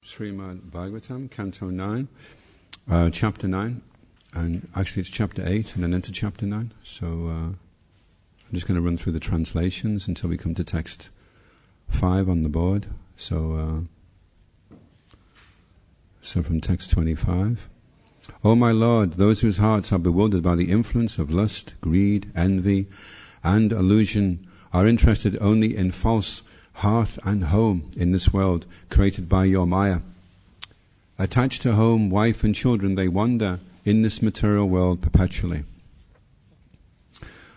Srimad Bhagavatam, Canto 9, Chapter 9, and actually it's Chapter 8 and then into Chapter 9. So I'm just going to run through the translations until we come to text 5 on the board. So from text 25. O my Lord, those whose hearts are bewildered by the influence of lust, greed, envy, and illusion are interested only in false hearth and home in this world created by your Maya. Attached to home, wife, and children, they wander in this material world perpetually.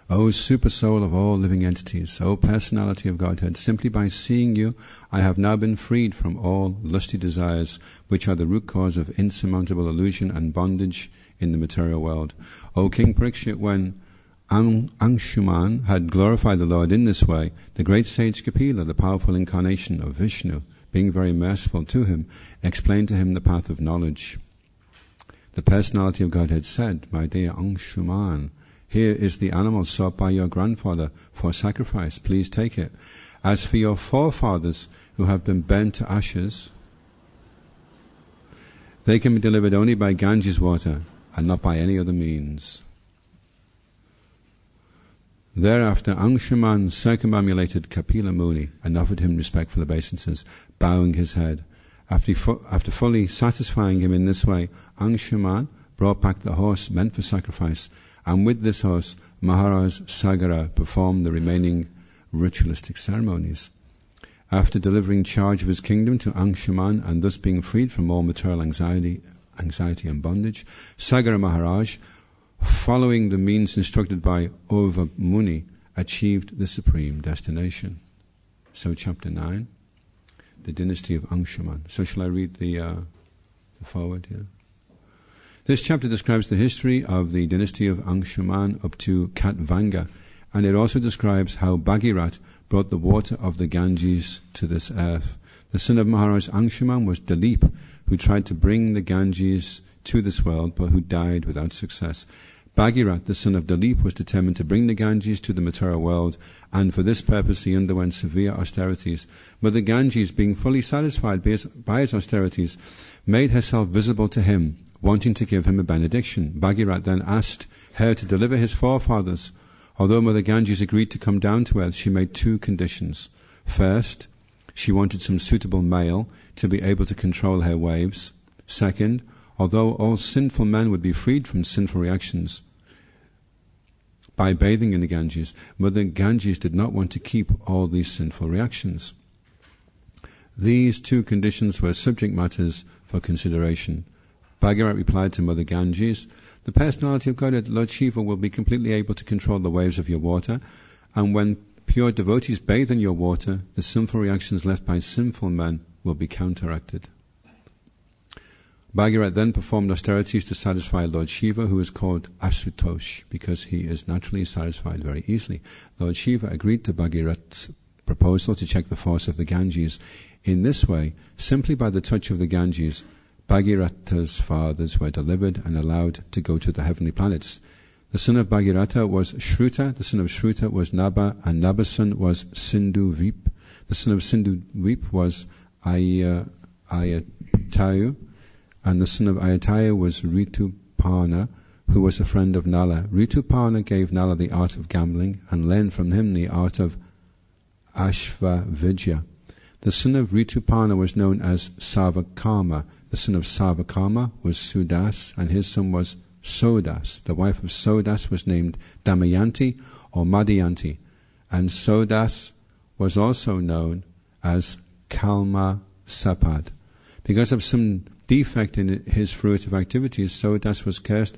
O super soul of all living entities, O personality of Godhead, simply by seeing you, I have now been freed from all lusty desires, which are the root cause of insurmountable illusion and bondage in the material world. O King Parikshit, when Anshuman had glorified the Lord in this way, the great sage Kapila, the powerful incarnation of Vishnu, being very merciful to him, explained to him the path of knowledge. The personality of Godhead said, My dear Anshuman, here is the animal sought by your grandfather for sacrifice. Please take it. As for your forefathers who have been burnt to ashes, they can be delivered only by Ganges water and not by any other means. Thereafter Anshuman circumambulated Kapila Muni and offered him respectful obeisances, bowing his head. After fully satisfying him in this way, Anshuman brought back the horse meant for sacrifice, and with this horse Maharaj Sagara performed the remaining ritualistic ceremonies. After delivering charge of his kingdom to Anshuman and thus being freed from all material anxiety and bondage, Sagara Maharaj, following the means instructed by Ova Muni, achieved the supreme destination. So chapter 9, the dynasty of Anshuman. So shall I read the forward here? This chapter describes the history of the dynasty of Anshuman up to Katvanga, and it also describes how Bhagirat brought the water of the Ganges to this earth. The son of Maharaj Anshuman was Dilip, who tried to bring the Ganges to this world, but who died without success. Bhagirat, the son of Dilip, was determined to bring the Ganges to the material world, and for this purpose he underwent severe austerities. But the Ganges, being fully satisfied by his austerities, made herself visible to him, wanting to give him a benediction. Bhagirat then asked her to deliver his forefathers. Although Mother Ganges agreed to come down to earth, she made 2 conditions. First, she wanted some suitable male to be able to control her waves. Second, although all sinful men would be freed from sinful reactions by bathing in the Ganges, Mother Ganges did not want to keep all these sinful reactions. These 2 conditions were subject matters for consideration. Bhagirat replied to Mother Ganges, the personality of Godhead, Lord Shiva, will be completely able to control the waves of your water, and when pure devotees bathe in your water, the sinful reactions left by sinful men will be counteracted. Bhagirat then performed austerities to satisfy Lord Shiva, who is called Asutosh, because he is naturally satisfied very easily. Lord Shiva agreed to Bhagirat's proposal to check the force of the Ganges. In this way, simply by the touch of the Ganges, Bhagirata's fathers were delivered and allowed to go to the heavenly planets. The son of Bhagirata was Shruta, the son of Shruta was Nabha, and Nabha's son was Sindhuvip. The son of Sindhuvip was Ayatayu, and the son of Ayatayu was Rituparna, who was a friend of Nala. Rituparna gave Nala the art of gambling and learned from him the art of Ashvavidya. The son of Rituparna was known as Sarvakama. The son of Sarvakama was Sudas, and his son was Sodas. The wife of Sodas was named Damayanti or Madhyanti, and Sodas was also known as Kalma Sapad. Because of some defect in his fruitive activities, Sodas was cursed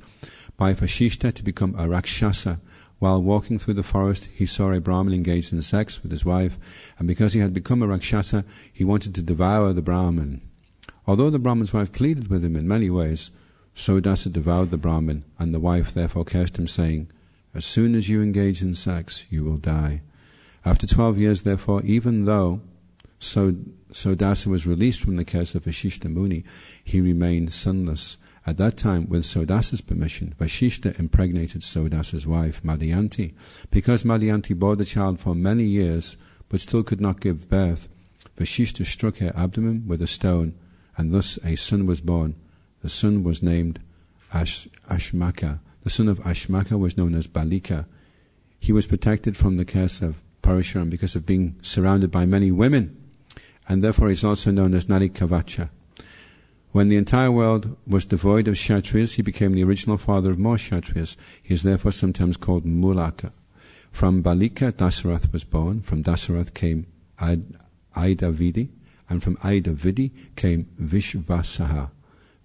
by Vashishta to become a Rakshasa. While walking through the forest, he saw a Brahmin engaged in sex with his wife, and because he had become a Rakshasa, he wanted to devour the Brahmin. Although the Brahmin's wife pleaded with him in many ways, Sodasa devoured the Brahmin, and the wife therefore cursed him, saying, as soon as you engage in sex, you will die. After 12 years, therefore, even though Sodasa was released from the curse of Vashishta Muni, he remained sonless. At that time, with Sodasa's permission, Vashishta impregnated Sodasa's wife, Madhyanti. Because Madhyanti bore the child for many years, but still could not give birth, Vashishta struck her abdomen with a stone and thus a son was born. The son was named Ashmaka. The son of Ashmaka was known as Balika. He was protected from the curse of Parashuram because of being surrounded by many women, and therefore he is also known as Narikavacha. When the entire world was devoid of Kshatriyas, he became the original father of more Kshatriyas. He is therefore sometimes called Mulaka. From Balika, Dasarath was born. From Dasarath came Aidavidi, and from Aidavidi came Vishvasaha.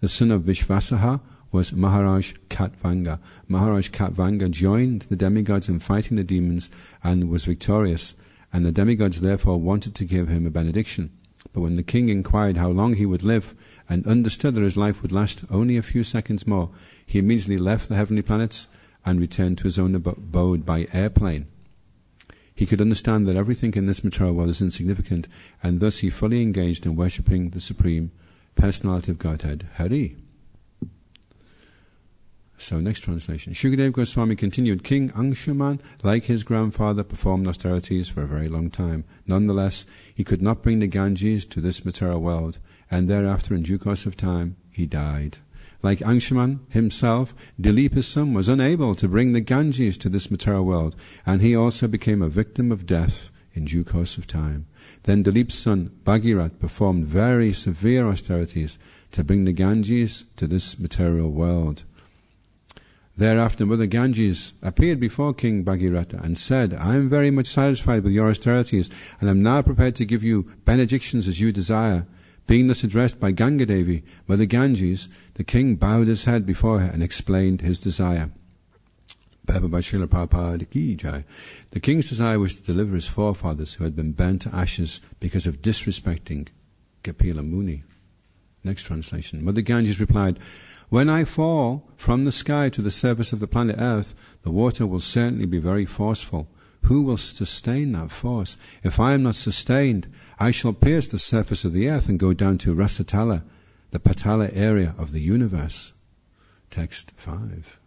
The son of Vishvasaha was Maharaj Katvanga. Maharaj Katvanga joined the demigods in fighting the demons and was victorious, and the demigods therefore wanted to give him a benediction. But when the king inquired how long he would live, and understood that his life would last only a few seconds more, he immediately left the heavenly planets and returned to his own abode by airplane. He could understand that everything in this material world is insignificant, and thus he fully engaged in worshipping the Supreme Personality of Godhead, Hari. So, next translation. Shukadeva Goswami continued, King Anshuman, like his grandfather, performed austerities for a very long time. Nonetheless, he could not bring the Ganges to this material world, and thereafter, in due course of time, he died. Like Anshuman himself, Dilip, his son, was unable to bring the Ganges to this material world, and he also became a victim of death in due course of time. Then Dilip's son, Bhagirat, performed very severe austerities to bring the Ganges to this material world. Thereafter, Mother Ganges appeared before King Bhagirata and said, I am very much satisfied with your austerities, and am now prepared to give you benedictions as you desire. Being thus addressed by Ganga Devi, Mother Ganges, the king bowed his head before her and explained his desire. The king's desire was to deliver his forefathers who had been burnt to ashes because of disrespecting Kapila Muni. Next translation. Mother Ganges replied, When I fall from the sky to the surface of the planet Earth, the water will certainly be very forceful. Who will sustain that force? If I am not sustained, I shall pierce the surface of the earth and go down to Rasatala, the Patala area of the universe. Text 5.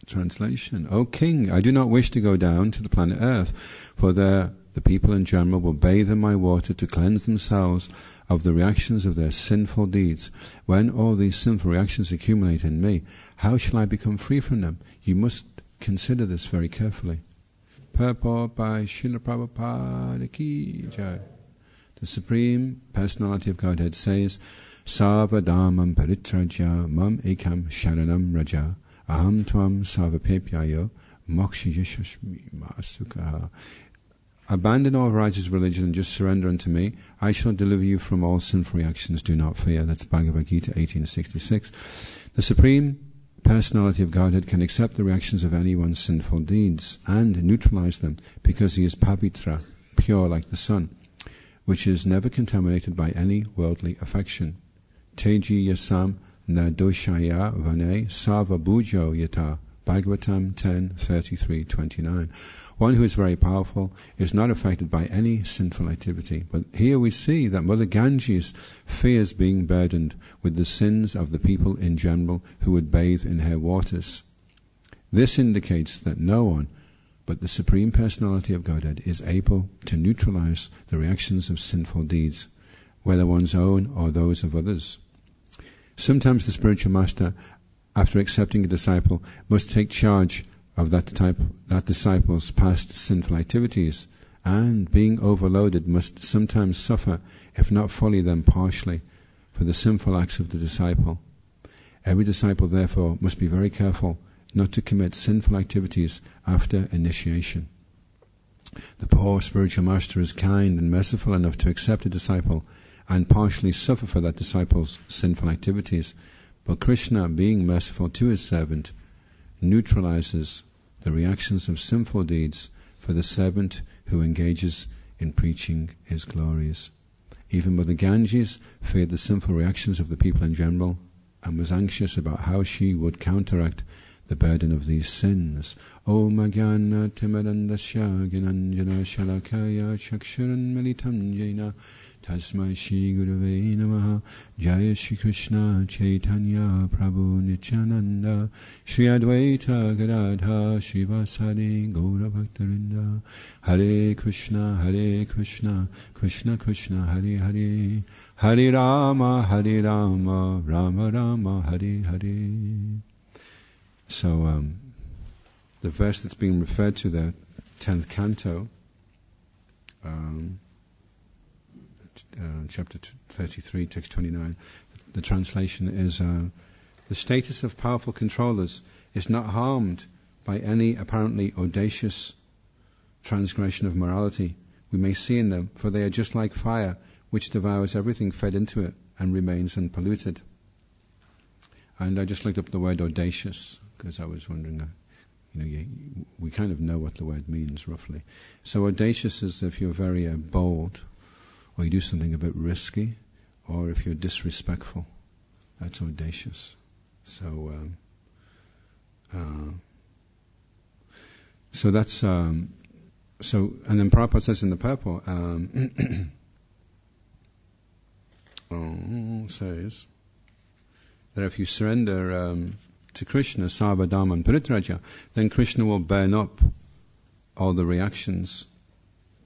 Translation. O King, I do not wish to go down to the planet Earth, for there the people in general will bathe in my water to cleanse themselves of the reactions of their sinful deeds. When all these sinful reactions accumulate in me, how shall I become free from them? You must consider this very carefully. Purport by Srila Prabhupada Ki Jai. The Supreme Personality of Godhead says, Sarvadhamam paritraja mam ekam sharanam raja aham tvam sarvapepyayo mokshayashashmi masukaha. Abandon all varieties of religion and just surrender unto me. I shall deliver you from all sinful reactions. Do not fear. That's Bhagavad Gita 1866. The Supreme Personality of Godhead can accept the reactions of anyone's sinful deeds and neutralize them because he is pavitra, pure like the sun, which is never contaminated by any worldly affection. Teji yasam na doshaya vane sava bujo yata. Bhagavatam 10:33-29. One who is very powerful is not affected by any sinful activity. But here we see that Mother Ganges fears being burdened with the sins of the people in general who would bathe in her waters. This indicates that no one but the Supreme Personality of Godhead is able to neutralize the reactions of sinful deeds, whether one's own or those of others. Sometimes the spiritual master, after accepting a disciple, must take charge of that disciple's past sinful activities, and being overloaded must sometimes suffer, if not fully then partially, for the sinful acts of the disciple. Every disciple therefore must be very careful not to commit sinful activities after initiation. The poor spiritual master is kind and merciful enough to accept a disciple and partially suffer for that disciple's sinful activities, but Krishna, being merciful to his servant, neutralizes the reactions of sinful deeds for the servant who engages in preaching his glories. Even Mother Ganges feared the sinful reactions of the people in general and was anxious about how she would counteract the burden of these sins. Om Jnana Timirandasya Gnananjana Shalakaya Chakshuran Militam Jena Tasmai Shri Gurave Namaha. Jaya Shri Krishna Chaitanya Prabhu Nityananda Shri Advaita Gadadha Shivasari Gaura Bhaktarinda. Hare Krishna Krishna Krishna Hare Hare, Hare Rama Rama Rama Hare Hare. So the verse that's being referred to there, 10th canto, chapter 33, text 29, the translation is, the status of powerful controllers is not harmed by any apparently audacious transgression of morality we may see in them, for they are just like fire, which devours everything fed into it and remains unpolluted. And I just looked up the word audacious, because I was wondering, we kind of know what the word means roughly. So audacious is if you're very bold, or you do something a bit risky, or if you're disrespectful. That's audacious. So that's and then Prabhupada says in the purport, says that if you surrender to Krishna, Sarvadharma and Paritraja, then Krishna will burn up all the reactions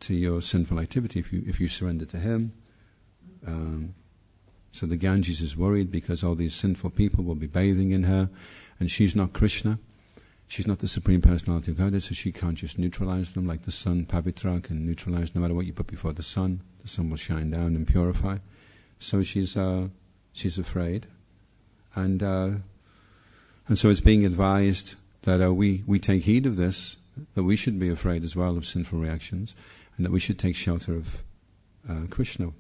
to your sinful activity if you surrender to him. So the Ganges is worried because all these sinful people will be bathing in her, and she's not Krishna. She's not the Supreme Personality of Godhead, so she can't just neutralize them like the sun, Pavitra, can neutralize no matter what you put before the sun. The sun will shine down and purify. So she's afraid, and so it's being advised that we take heed of this, that we should be afraid as well of sinful reactions, and that we should take shelter of Krishna.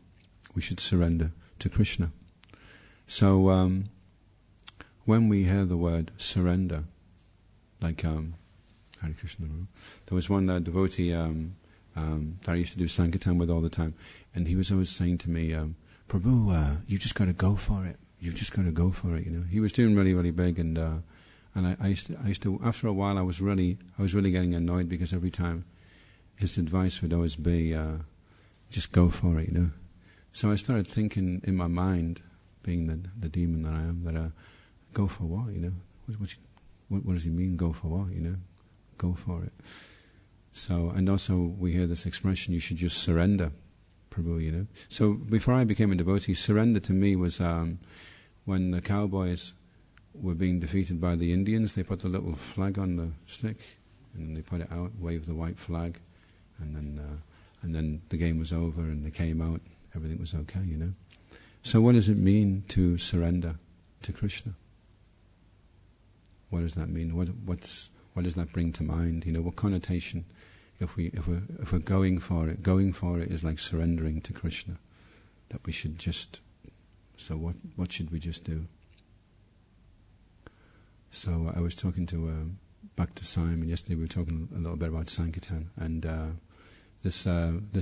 We should surrender to Krishna. So when we hear the word surrender, like Hare Krishna, there was one devotee that I used to do Sankirtan with all the time, and he was always saying to me, Prabhu, you just got to go for it. You've just got to go for it. He was doing really, really big, and I used to. After a while, I was really getting annoyed because every time his advice would always be, just go for it. So I started thinking in my mind, being the demon that I am, that go for what? What does he mean? Go for what? Go for it. So, and also we hear this expression: you should just surrender, Prabhu. So before I became a devotee, surrender to me was when the cowboys were being defeated by the Indians. They put the little flag on the stick, and then they put it out, waved the white flag, and then the game was over, and they came out. Everything was okay. So what does it mean to surrender to Krishna? What does that mean? What does that bring to mind? What connotation? If we're going for it is like surrendering to Krishna. That we should just. So what should we just do? So I was talking to Bhakta Simon yesterday. We were talking a little bit about Sankirtan, and this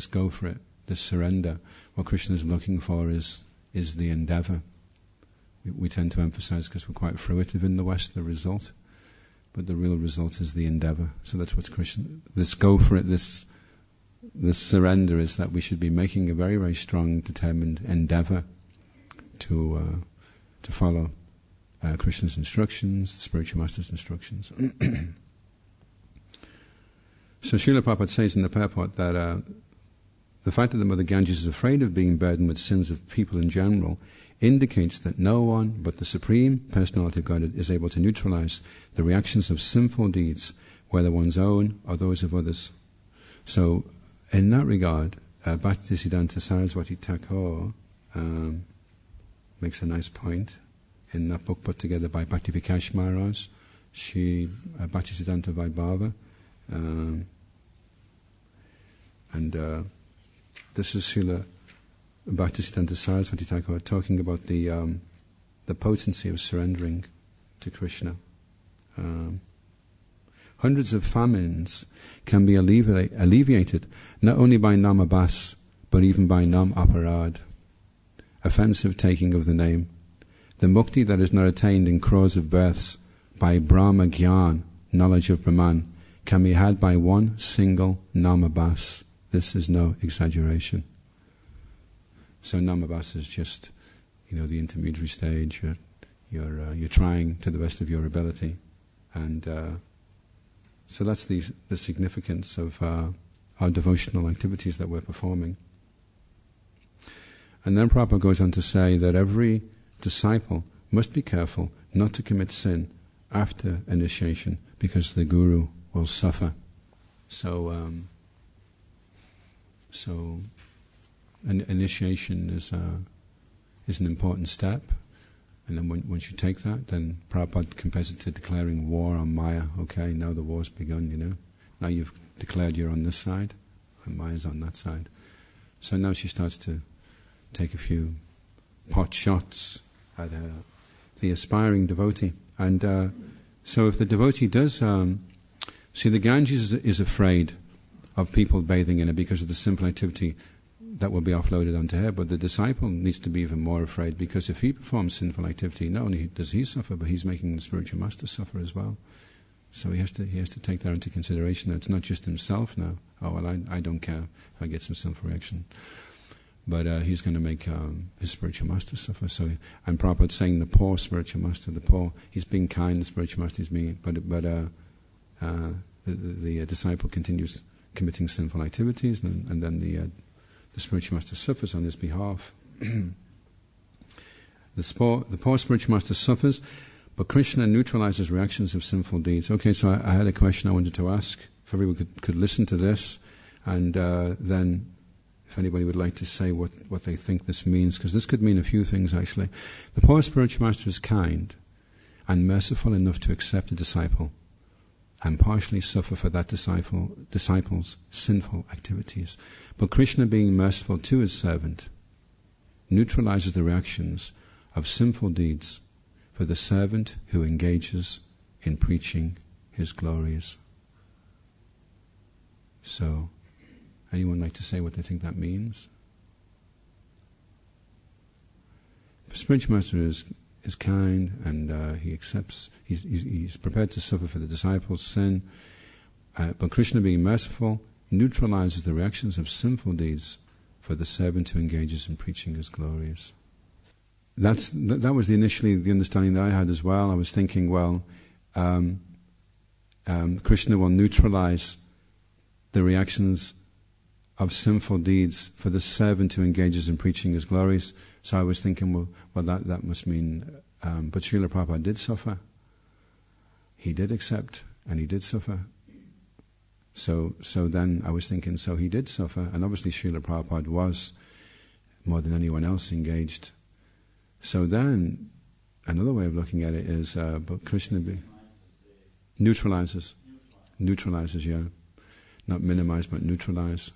go for it, this surrender. What Krishna is looking for is the endeavor. We tend to emphasize, because we're quite fruitive in the West, the result, but the real result is the endeavor. So that's what's Krishna. This go for it, this surrender, is that we should be making a very, very strong, determined endeavor to follow Krishna's instructions, the spiritual master's instructions. So Srila Prabhupada says in the purport that the fact that the Mother Ganges is afraid of being burdened with sins of people in general indicates that no one but the Supreme Personality of Godhead is able to neutralize the reactions of sinful deeds, whether one's own or those of others. So, in that regard, Bhaktisiddhanta Saraswati Thakur makes a nice point in that book put together by Bhakti Vikash Maharaj, Bhaktisiddhanta Vaibhava, and this is Srila Bhaktisiddhanta Saraswati Thakur talking about the potency of surrendering to Krishna. Hundreds of famines can be alleviated not only by namabhas, but even by nam aparad, offensive taking of the name. The mukti that is not attained in crores of births by Brahma Gyan, knowledge of Brahman, can be had by one single namabhas. This is no exaggeration. So namabhas is just, the intermediary stage. You're trying to the best of your ability, and so that's the significance of our devotional activities that we're performing. And then Prabhupada goes on to say that every disciple must be careful not to commit sin after initiation, because the guru will suffer. So an initiation is an important step, and then once you take that, then Prabhupada compares it to declaring war on Maya. Okay, now the war's begun. Now you've declared you're on this side, and Maya's on that side. So now she starts to take a few pot shots at the aspiring devotee. And so if the devotee does... see, the Ganges is afraid of people bathing in it because of the simple activity that will be offloaded onto her. But the disciple needs to be even more afraid, because if he performs sinful activity, not only does he suffer, but he's making the spiritual master suffer as well. So he has to take that into consideration. That it's not just himself now. Oh, well, I don't care if I get some sinful reaction. But he's going to make his spiritual master suffer. So, and Prabhupada's saying the poor spiritual master, he's being kind, the spiritual master is being, but the disciple continues committing sinful activities, and then the spiritual master suffers on his behalf. The poor spiritual master suffers, but Krishna neutralizes reactions of sinful deeds. Okay, so I had a question I wanted to ask. If everyone could listen to this, and then if anybody would like to say what they think this means, because this could mean a few things actually. The poor spiritual master is kind and merciful enough to accept a disciple and partially suffer for that disciple's sinful activities. But Krishna, being merciful to his servant, neutralizes the reactions of sinful deeds for the servant who engages in preaching his glories. So, anyone like to say what they think that means? The spiritual master is kind, and he accepts. He's prepared to suffer for the disciples' sin. But Krishna, being merciful, neutralizes the reactions of sinful deeds for the servant who engages in preaching his glories. That was initially the understanding that I had as well. I was thinking, Krishna will neutralize the reactions of sinful deeds for the servant who engages in preaching his glories. So I was thinking, that must mean, but Srila Prabhupada did suffer. He did accept, and he did suffer. So then I was thinking, so he did suffer, and obviously Srila Prabhupada was, more than anyone else, engaged. So then, another way of looking at it is, but Krishna neutralizes, yeah. Not minimize, but neutralize.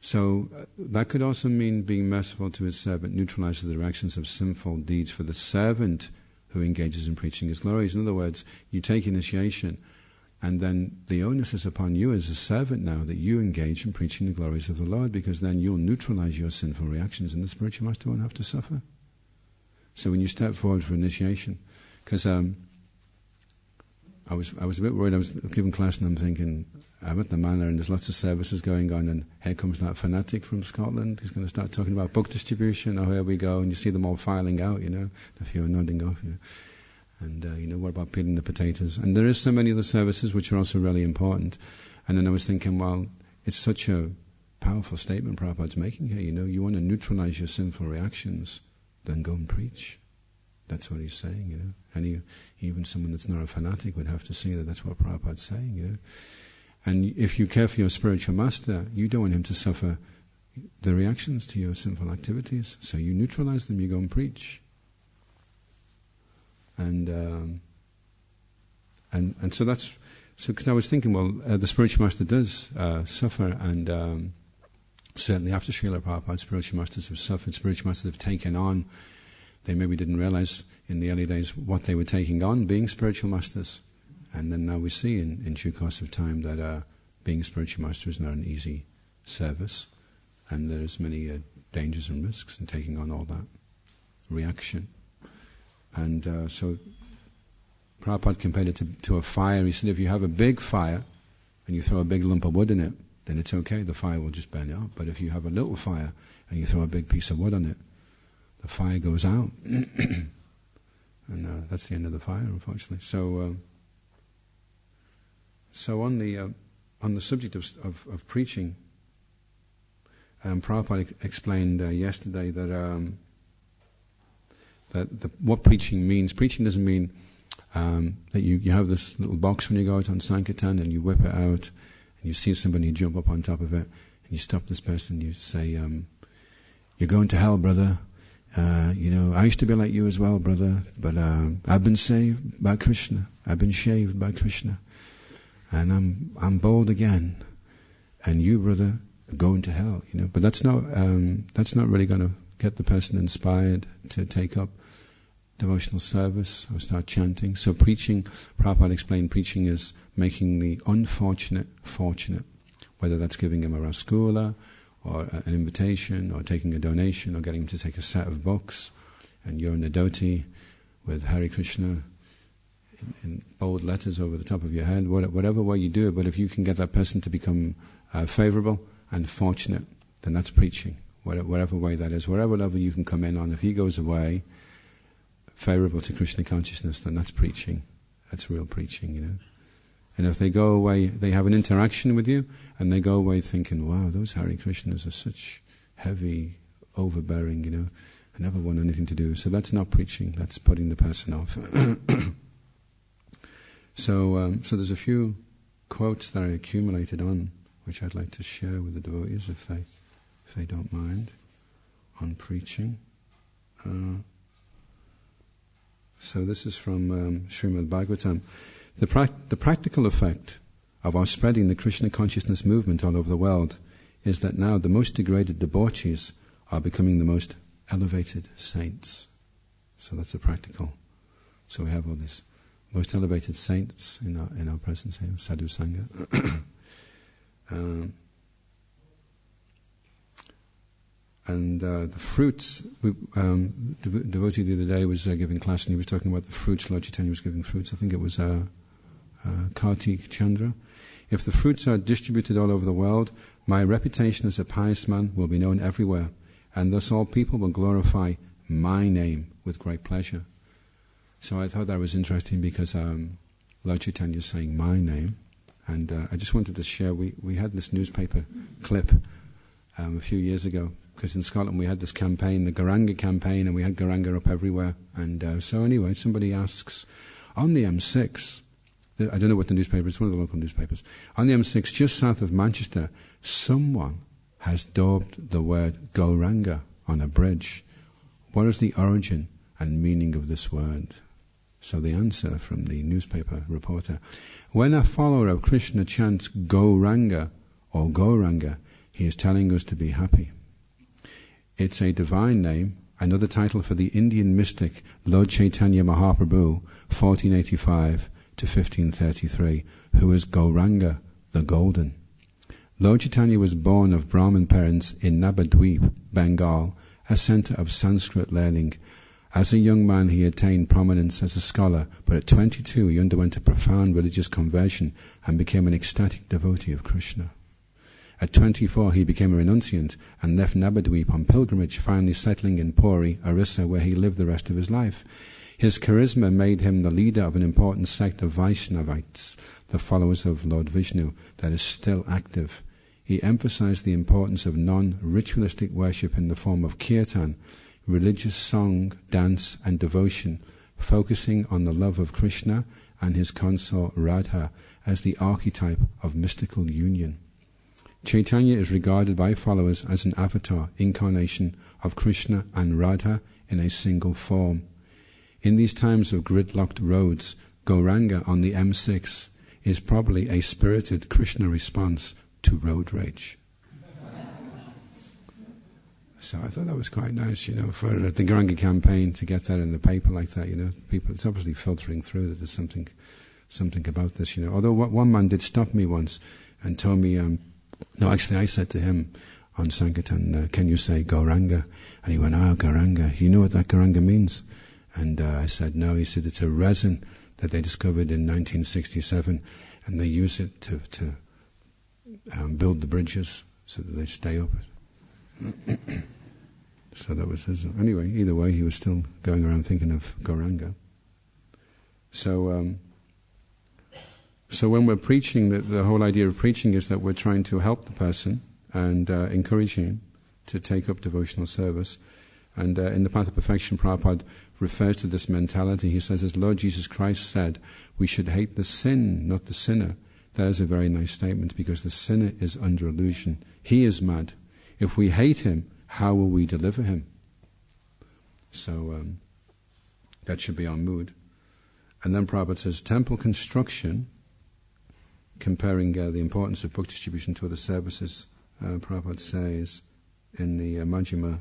So that could also mean being merciful to his servant, neutralizes the reactions of sinful deeds for the servant who engages in preaching his glories. In other words, you take initiation, and then the onus is upon you as a servant now that you engage in preaching the glories of the Lord, because then you'll neutralize your sinful reactions, and the spiritual master won't have to suffer. So when you step forward for initiation, because I was a bit worried. I was giving class and I'm thinking, I'm at the manor and there's lots of services going on, and here comes that fanatic from Scotland who's going to start talking about book distribution. Oh, here we go. And you see them all filing out, a few are nodding off, And, what about peeling the potatoes? And there is so many other services which are also really important. And then I was thinking, it's such a powerful statement Prabhupada's making here, You want to neutralize your sinful reactions, then go and preach. That's what he's saying, And even someone that's not a fanatic would have to see that that's what Prabhupada's saying, And if you care for your spiritual master, you don't want him to suffer the reactions to your sinful activities. So you neutralize them, you go and preach. And so because I was thinking, the spiritual master does suffer, and certainly after Srila Prabhupada, spiritual masters have suffered, spiritual masters have taken on. They maybe didn't realize in the early days what they were taking on, being spiritual masters. And then now we see in due course of time that being a spiritual master is not an easy service, and there's many dangers and risks in taking on all that reaction. And so Prabhupada compared it to a fire. He said, if you have a big fire and you throw a big lump of wood in it, then it's okay, the fire will just burn it up. But if you have a little fire and you throw a big piece of wood on it, the fire goes out. And that's the end of the fire, unfortunately. So on the subject of preaching, Prabhupada explained yesterday that what preaching means. Preaching doesn't mean that you have this little box when you go out on Sankirtan and you whip it out and you see somebody, you jump up on top of it and you stop this person and you say, you're going to hell, brother. I used to be like you as well, brother, but I've been saved by Krishna. I've been shaved by Krishna. And I'm bold again. And you, brother, are going to hell, But that's not really going to get the person inspired to take up devotional service or start chanting. So preaching, Prabhupada explained, preaching is making the unfortunate fortunate, whether that's giving him a rasgula or an invitation or taking a donation or getting him to take a set of books, and you're in a dhoti with Hare Krishna in bold letters over the top of your head, whatever way you do it, but if you can get that person to become favorable and fortunate, then that's preaching, whatever way that is, whatever level you can come in on. If he goes away favorable to Krishna consciousness, then that's preaching. That's real preaching, And if they go away, they have an interaction with you, and they go away thinking, wow, those Hare Krishnas are such heavy, overbearing, I never want anything to do. So that's not preaching, that's putting the person off. So there's a few quotes that I accumulated on, which I'd like to share with the devotees if they don't mind, on preaching. So this is from Srimad Bhagavatam. The practical effect of our spreading the Krishna consciousness movement all over the world is that now the most degraded debauchees are becoming the most elevated saints. So that's a practical. So we have all these most elevated saints in our presence here, Sadhu Sangha. And the fruits, the devotee the other day was giving class and he was talking about the fruits. Lord Chaitanya was giving fruits. I think it was Kartik Chandra. If the fruits are distributed all over the world, my reputation as a pious man will be known everywhere, and thus all people will glorify my name with great pleasure. So I thought that was interesting because Lord Chaitanya is saying my name, and I just wanted to share, we had this newspaper clip a few years ago, because in Scotland we had this campaign, the Gauranga campaign, and we had Gauranga up everywhere. And so anyway, somebody asks, on the M6, I don't know what the newspaper is, one of the local newspapers, on the M6, just south of Manchester, someone has daubed the word Gauranga on a bridge. What is the origin and meaning of this word? So the answer from the newspaper reporter, when a follower of Krishna chants Gauranga or Gauranga, he is telling us to be happy. It's a divine name, another title for the Indian mystic Lord Chaitanya Mahaprabhu, 1485 to 1533, who is Gauranga, the Golden. Lord Chaitanya was born of Brahmin parents in Nabadweep, Bengal, a centre of Sanskrit learning. As a young man he attained prominence as a scholar, but at 22 he underwent a profound religious conversion and became an ecstatic devotee of Krishna. At 24 he became a renunciant and left Nabadweep on pilgrimage, finally settling in Puri, Orissa, where he lived the rest of his life. His charisma made him the leader of an important sect of Vaishnavites, the followers of Lord Vishnu, that is still active. He emphasized the importance of non-ritualistic worship in the form of kirtan, religious song, dance and devotion, focusing on the love of Krishna and his consort Radha as the archetype of mystical union. Chaitanya is regarded by followers as an avatar, incarnation of Krishna and Radha in a single form. In these times of gridlocked roads, Gauranga on the M6 is probably a spirited Krishna response to road rage. So I thought that was quite nice, for the Gauranga campaign to get that in the paper like that, people, it's obviously filtering through that there's something about this, Although one man did stop me once and told me, no, actually I said to him on Sankirtan, can you say Gauranga? And he went, Gauranga, you know what that Gauranga means? And I said, no. He said, it's a resin that they discovered in 1967, and they use it to build the bridges so that they stay up. So that was his. Anyway, either way, he was still going around thinking of Gauranga. So when we're preaching, the whole idea of preaching is that we're trying to help the person and encouraging him to take up devotional service. And in the Path of Perfection, Prabhupada refers to this mentality. He says, as Lord Jesus Christ said, we should hate the sin, not the sinner. That is a very nice statement, because the sinner is under illusion. He is mad. If we hate him, how will we deliver him? So that should be our mood. And then Prabhupada says, temple construction, comparing the importance of book distribution to other services, Prabhupada says in the Majjhima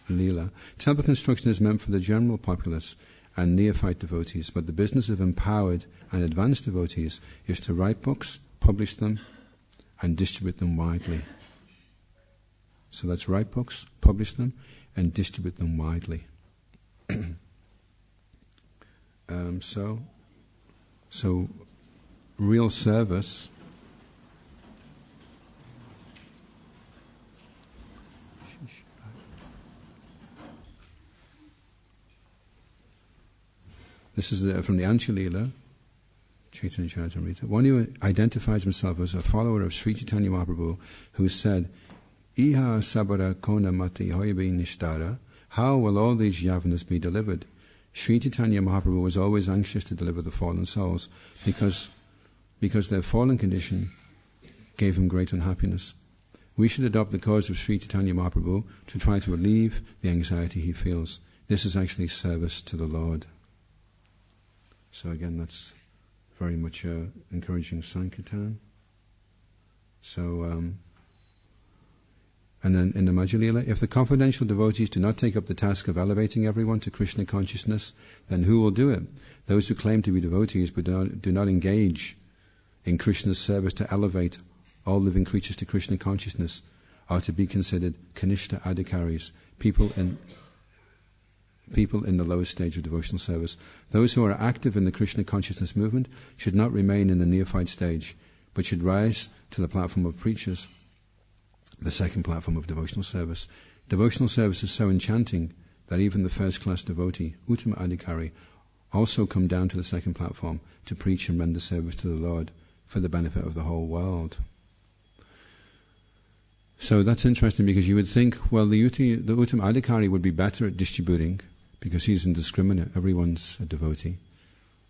Leela, temple construction is meant for the general populace and neophyte devotees, but the business of empowered and advanced devotees is to write books, publish them, and distribute them widely. So let's write books, publish them, and distribute them widely. So real service this is from the Anshulila, Chaitanya Charitamrita. One who identifies himself as a follower of Sri Chaitanya Mahaprabhu, who said, Iha sabara kona mati hoibi nishtara, how will all these yavanas be delivered? Sri Chaitanya Mahaprabhu was always anxious to deliver the fallen souls because their fallen condition gave him great unhappiness. We should adopt the cause of Sri Chaitanya Mahaprabhu to try to relieve the anxiety he feels. This is actually service to the Lord. So again, that's very much encouraging Sankirtan. So, and then in the Majjhima, if the confidential devotees do not take up the task of elevating everyone to Krishna consciousness, then who will do it? Those who claim to be devotees but do not engage in Krishna's service to elevate all living creatures to Krishna consciousness are to be considered kanishta adhikaris, people in the lowest stage of devotional service. Those who are active in the Krishna consciousness movement should not remain in the neophyte stage, but should rise to the platform of preachers, the second platform of devotional service. Devotional service is so enchanting that even the first-class devotee, Uttama Adhikari, also come down to the second platform to preach and render service to the Lord for the benefit of the whole world. So that's interesting, because you would think, well, the Uttama Adhikari would be better at distributing because he's indiscriminate, everyone's a devotee,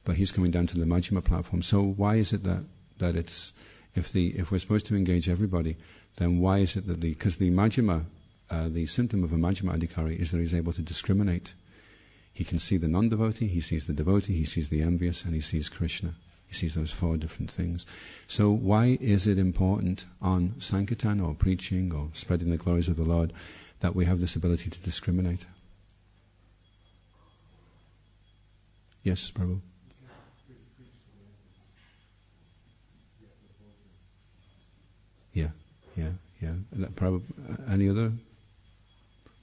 but he's coming down to the Majjhima platform. So why is it that it's, if we're supposed to engage everybody, then why is it that because the Majjhima, the symptom of a Majjhima Adhikari is that he's able to discriminate. He can see the non-devotee, he sees the devotee, he sees the envious, and he sees Krishna. He sees those four different things. So why is it important on Sankirtan or preaching or spreading the glories of the Lord that we have this ability to discriminate? Yes, Prabhu? Yeah. Prabhu, any other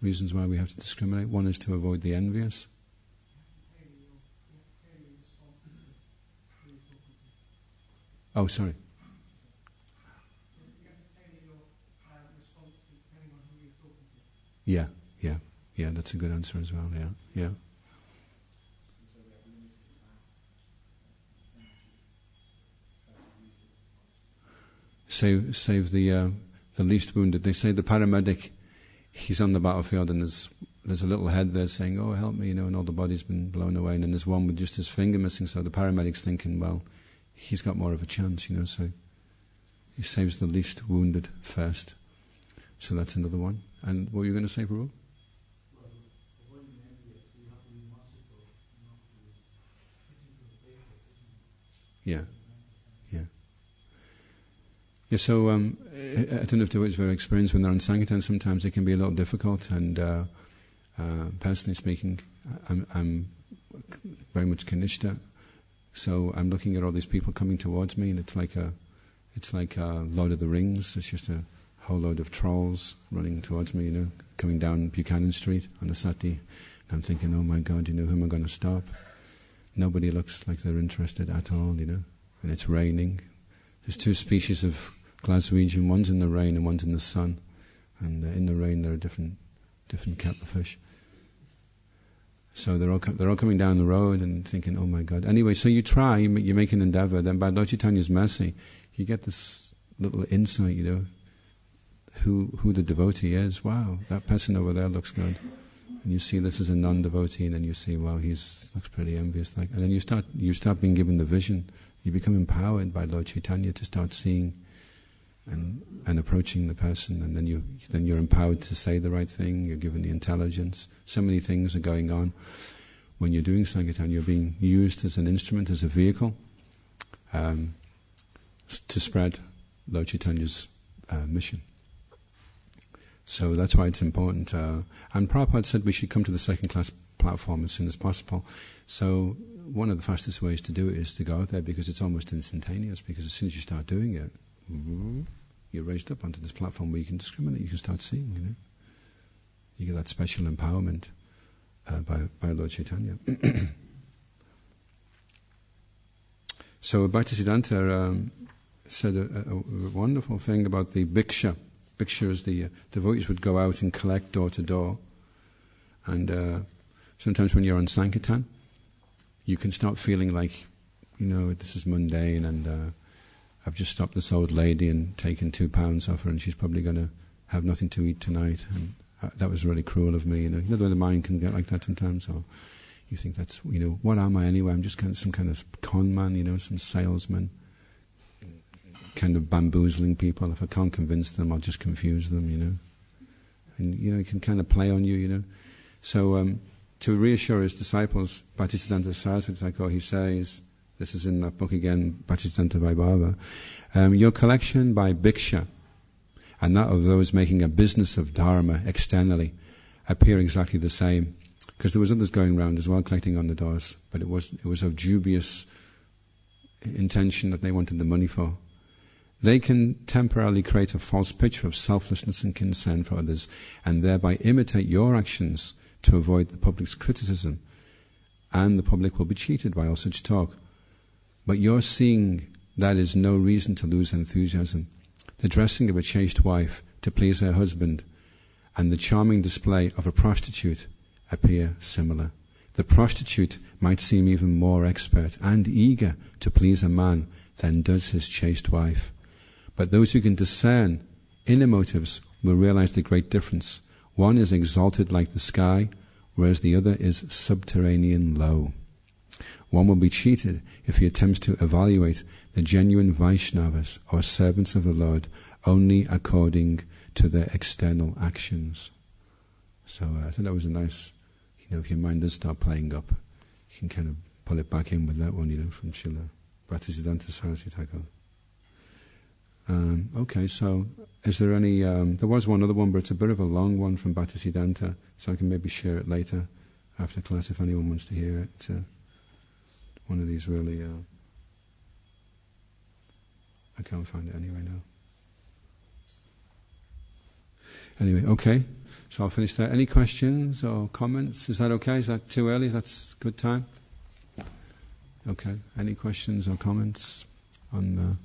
reasons why we have to discriminate? One is to avoid the envious. Oh, sorry. Yeah, that's a good answer as well, yeah. Save the least wounded. They say the paramedic, he's on the battlefield and there's a little head there saying, oh, help me, and all the body's been blown away, and then there's one with just his finger missing, so the paramedic's thinking, well, he's got more of a chance, so he saves the least wounded first. So that's another one. And what were you going to say, Prabhu? Yeah, so I don't know if devotees very experienced when they're on Sankirtan. Sometimes it can be a little difficult, and personally speaking, I'm very much kanishta. So I'm looking at all these people coming towards me, and it's like Lord of the Rings. It's just a whole load of trolls running towards me, coming down Buchanan Street on the Sati. And I'm thinking, oh my God, who am I going to stop? nobody looks like they're interested at all, and it's raining. There's two species of Glaswegian, one's in the rain and one's in the sun, and in the rain there are different kettle of fish. So they're all coming down the road and thinking, oh my God. Anyway, so you try, you make an endeavor, then by Lord Chaitanya's mercy, you get this little insight, who the devotee is. Wow, that person over there looks good. And you see this as a non-devotee, and then you see, wow, looks pretty envious. And then you start being given the vision. You become empowered by Lord Chaitanya to start seeing and approaching the person, and then you're empowered to say the right thing. You're given the intelligence. So many things are going on when you're doing Sankirtan. You're being used as an instrument, as a vehicle, to spread Lord Chaitanya's mission. So that's why it's important. And Prabhupada said we should come to the second class platform as soon as possible. So one of the fastest ways to do it is to go out there, because it's almost instantaneous, because as soon as you start doing it, you're raised up onto this platform where you can discriminate, you can start seeing, You get that special empowerment by Lord Chaitanya. So Bhaktisiddhanta said a wonderful thing about the bhiksha. Bhiksha is the devotees would go out and collect door to door. And sometimes when you're on Sankirtan, you can start feeling like, this is mundane, and I've just stopped this old lady and taken £2 off her, and she's probably going to have nothing to eat tonight, and that was really cruel of me. The way the mind can get like that sometimes, or you think that's, what am I anyway? I'm just some kind of con man, some salesman, kind of bamboozling people. If I can't convince them, I'll just confuse them, And, it can kind of play on you, So, to reassure his disciples, Bhaktisiddhanta Saraswati Thakur, he says, this is in that book again, Bhaktisiddhanta Vaibhava, your collection by bhiksha and that of those making a business of dharma externally appear exactly the same, because there was others going around as well collecting on the doors, but it was of dubious intention that they wanted the money for. They can temporarily create a false picture of selflessness and concern for others, and thereby imitate your actions to avoid the public's criticism, and the public will be cheated by all such talk. But your seeing that is no reason to lose enthusiasm. The dressing of a chaste wife to please her husband and the charming display of a prostitute appear similar. The prostitute might seem even more expert and eager to please a man than does his chaste wife. But those who can discern inner motives will realize the great difference. One is exalted like the sky, whereas the other is subterranean low. One will be cheated if he attempts to evaluate the genuine Vaishnavas or servants of the Lord only according to their external actions. So I thought that was a nice, if your mind does start playing up, you can kind of pull it back in with that one, from Srila Bhaktisiddhanta Saraswati Thakur. Okay, so is there any, there was one other one, but it's a bit of a long one from Bhaktisiddhanta, so I can maybe share it later after class if anyone wants to hear it. It's one of these really, I can't find it anyway now. Anyway, okay, so I'll finish there. Any questions or comments? Is that okay? Is that too early? That's good time? Okay, any questions or comments on